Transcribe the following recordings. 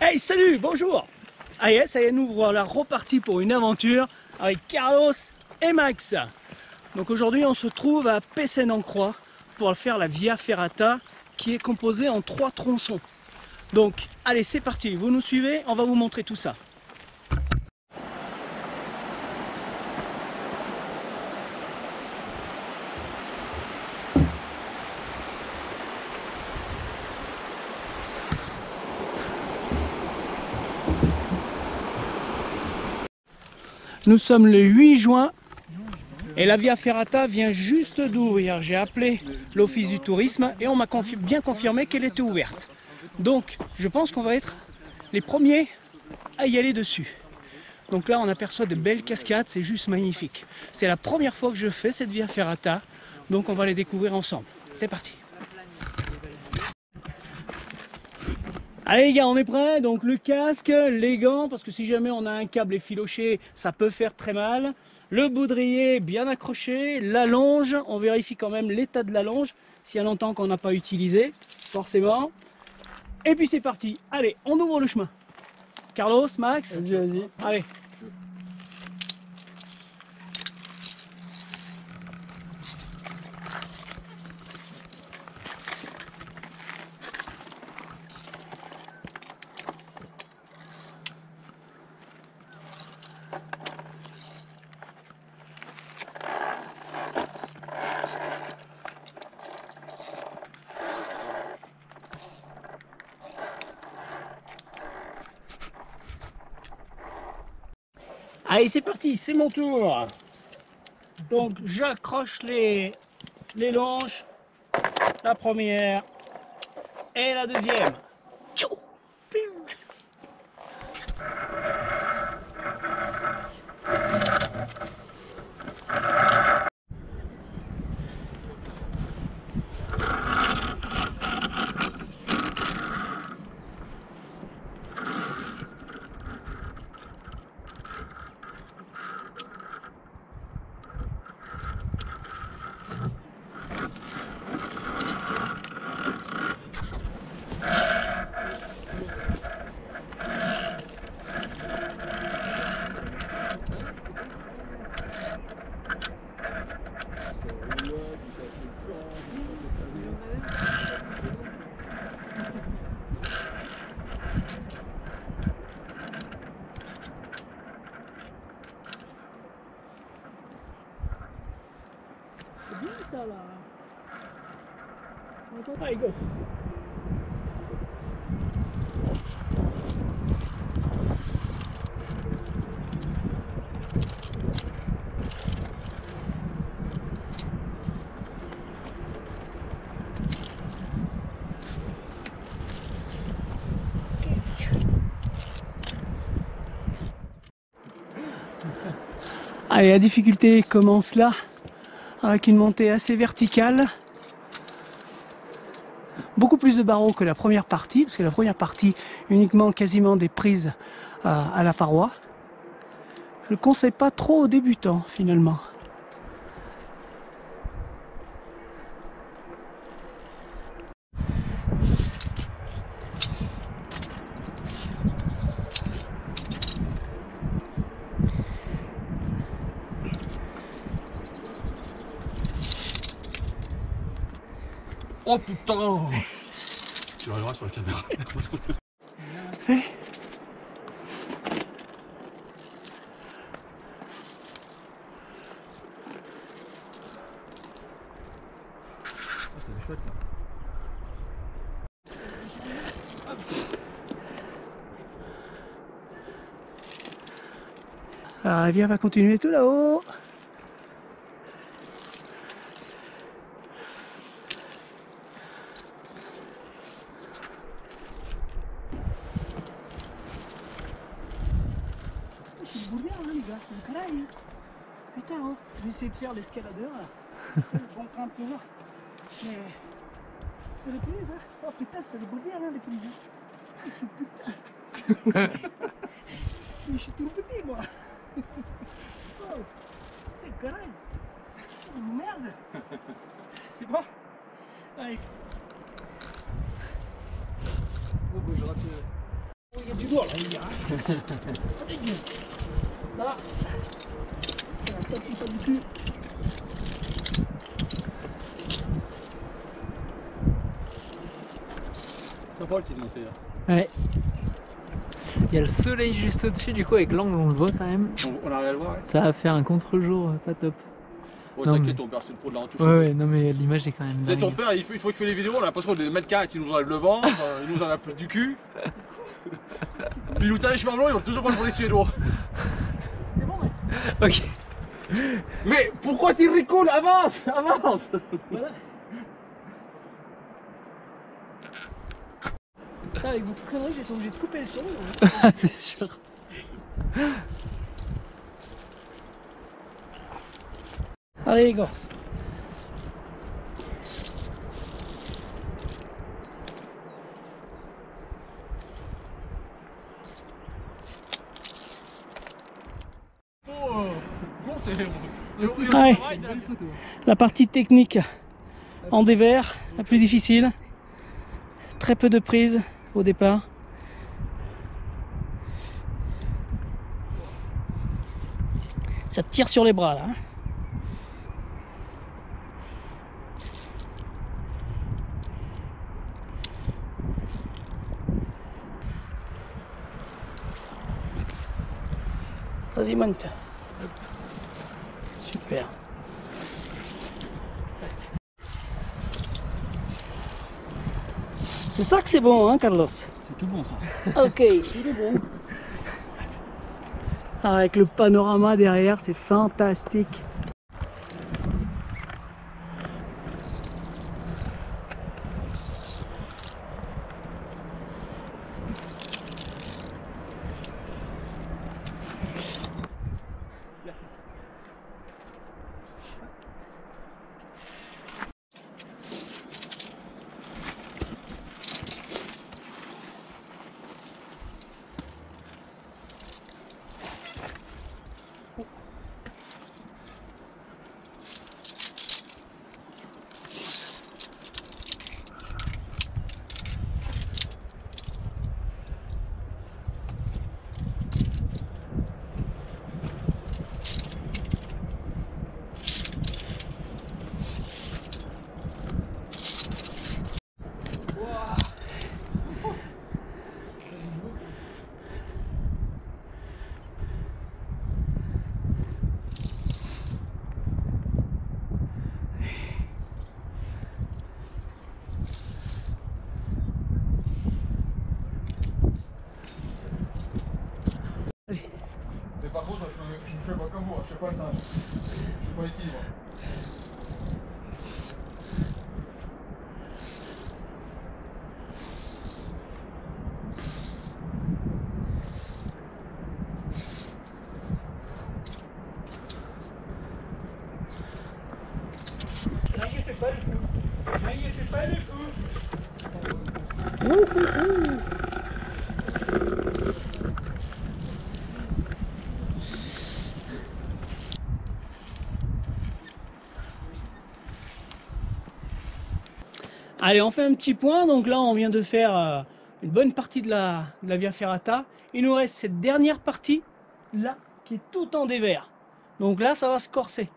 Hey, salut, bonjour. Allez, ça y est, nous voilà repartis pour une aventure avec Carlos et Max. Donc aujourd'hui, on se trouve à Pessennes-en-Croix pour faire la Via Ferrata qui est composée en 3 tronçons. Donc, allez, c'est parti, vous nous suivez, on va vous montrer tout ça. Nous sommes le 8 juin et la Via Ferrata vient juste d'ouvrir. J'ai appelé l'office du tourisme et on m'a bien confirmé qu'elle était ouverte. Donc je pense qu'on va être les premiers à y aller dessus. Donc là on aperçoit de belles cascades, c'est juste magnifique. C'est la première fois que je fais cette Via Ferrata, donc on va les découvrir ensemble. C'est parti. Allez les gars, on est prêts, donc le casque, les gants, parce que si jamais on a un câble effiloché, ça peut faire très mal. Le baudrier bien accroché, la longe, on vérifie quand même l'état de la longe, s'il y a longtemps qu'on n'a pas utilisé, forcément. Et puis c'est parti, allez, on ouvre le chemin. Carlos, Max, Vas-y. Allez. Allez, c'est parti, c'est mon tour. Donc j'accroche les longes, la première et la deuxième. Tchou, ping. C'est bien ça là. Allez, go. Allez, la difficulté commence là, avec une montée assez verticale. Beaucoup plus de barreaux que la première partie, parce que la première partie, uniquement quasiment des prises à la paroi. Je ne conseille pas trop aux débutants, finalement. Oh putain. Tu regarderas sur la caméra. Fait. C'est chouette là. Alors, la Via va continuer tout là-haut. C'est le bien, hein, les gars, c'est le caraï. Putain, oh, je vais essayer de faire l'escaladeur. C'est le bon grimpeur. Mais ça les police, hein. Oh putain, ça les beau bien, hein, les polices. Putain. Mais je suis tout petit, moi. Oh, c'est le caraï. Oh, merde. C'est bon. Allez. Oh bah je rate. doigt là, il y a. Là, ça va taper pas du cul. Sympa le petit monté là. Ouais. Il y a le soleil juste au-dessus, du coup, avec l'angle, on le voit quand même. On arrive à le voir, ouais. Ça va faire un contre-jour pas top. Oh, Non, t'inquiète, mais- ton père, c'est le pro de la retouche. Ouais, non, mais l'image est quand même Tu sais, ton dingue. père, il faut qu'il fait les vidéos, on a l'impression que les mètres carrés, il nous enlève le ventre, il nous enlève du cul. Puis il nous tient les cheveux blancs, ils ont toujours pas pour les Suédois. C'est bon, ouais. Ok. Mais pourquoi tu rigoles? Avance, avance. Voilà. Putain, avec vos conneries, j'ai été obligé de couper le son. Hein. C'est sûr. Allez, go. Allez. La partie technique en dévers, la plus difficile. Très peu de prise au départ. Ça tire sur les bras là. Hein. Vas-y, monte. Super. C'est ça que c'est bon, hein, Carlos? C'est tout bon ça. Ok. C'est bon. Avec le panorama derrière, c'est fantastique. Mais par contre, je ne fais pas comme vous, je fais pas le singe. Je fais pas l'équilibre. N'inquiétez pas du tout. N'inquiétez pas du tout. Allez, on fait un petit point. Donc là, on vient de faire une bonne partie de la Via Ferrata. Il nous reste cette dernière partie là qui est tout en dévers. Donc là, ça va se corser.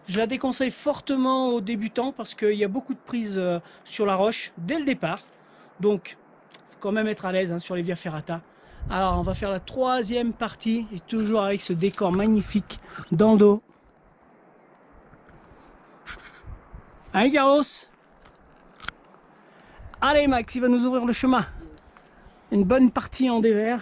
Je la déconseille fortement aux débutants parce qu'il y a beaucoup de prises sur la roche dès le départ. Donc, il faut quand même être à l'aise hein, sur les Via Ferrata. Alors, on va faire la troisième partie et toujours avec ce décor magnifique dans le dos. Allez, Carlos! Allez, Max, il va nous ouvrir le chemin. Une bonne partie en dévers.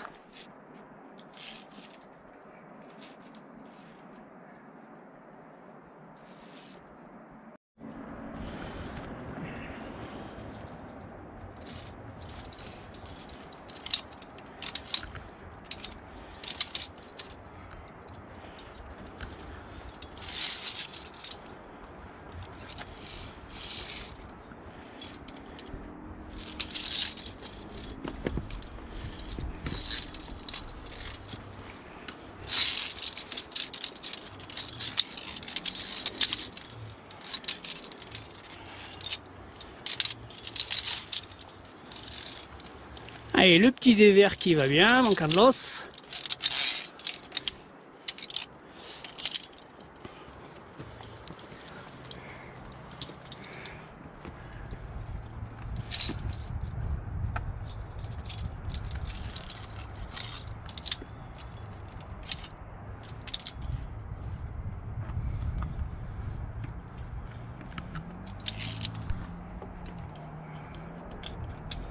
Allez, le petit dévers qui va bien, mon Carlos.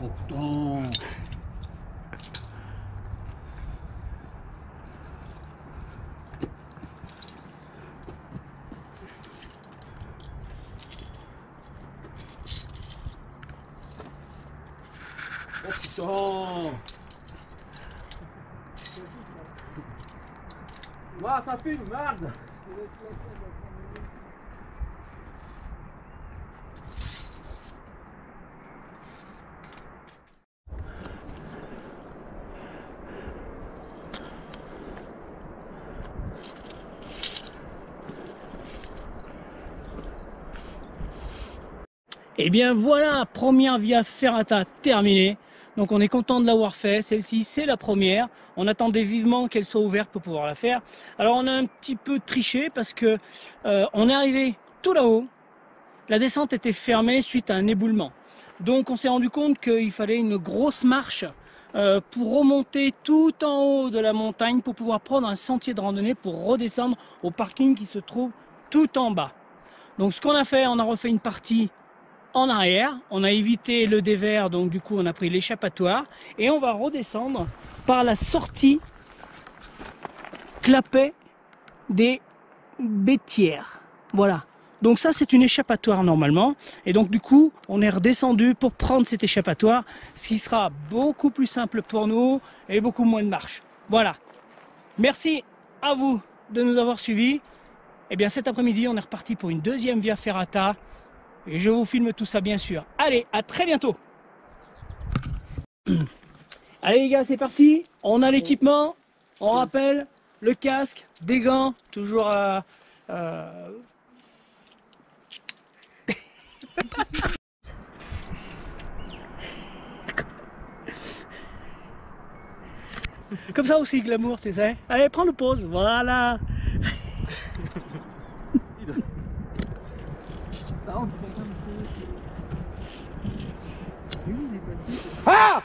Oh putain. Oh putain. Ouah, ça filme, merde. Et bien voilà, première Via Ferrata terminée. Donc on est content de l'avoir fait. Celle-ci, c'est la première. On attendait vivement qu'elle soit ouverte pour pouvoir la faire. Alors on a un petit peu triché parce que on est arrivé tout là-haut. La descente était fermée suite à un éboulement. Donc on s'est rendu compte qu'il fallait une grosse marche pour remonter tout en haut de la montagne pour pouvoir prendre un sentier de randonnée pour redescendre au parking qui se trouve tout en bas. Donc ce qu'on a fait, on a refait une partie en arrière, on a évité le dévers, donc du coup on a pris l'échappatoire et on va redescendre par la sortie clapet des Bêtières. Voilà, donc ça c'est une échappatoire normalement et donc du coup on est redescendu pour prendre cet échappatoire, ce qui sera beaucoup plus simple pour nous et beaucoup moins de marche. Voilà, merci à vous de nous avoir suivis. Et bien cet après-midi on est reparti pour une deuxième Via Ferrata. Et je vous filme tout ça bien sûr. Allez, à très bientôt. Allez les gars, c'est parti. On a l'équipement. On rappelle le casque, des gants, toujours à... Comme ça aussi, glamour, tu sais. Allez, prends le pause. Voilà. Ah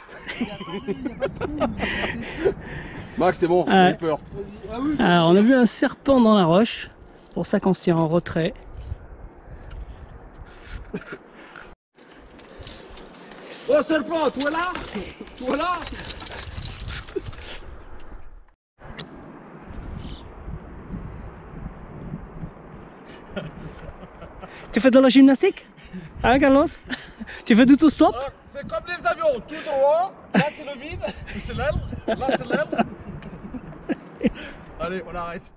Max, c'est bon, j'ai peur. Alors, on a vu un serpent dans la roche. Pour ça qu'on s'est en retrait. Oh serpent, toi là? Toi là? Tu fais de la gymnastique? Hein, Carlos? Tu fais du tout stop? C'est comme les avions, tout droit. Là c'est le vide, c'est l'aile. Là c'est l'aile. Allez, on arrête.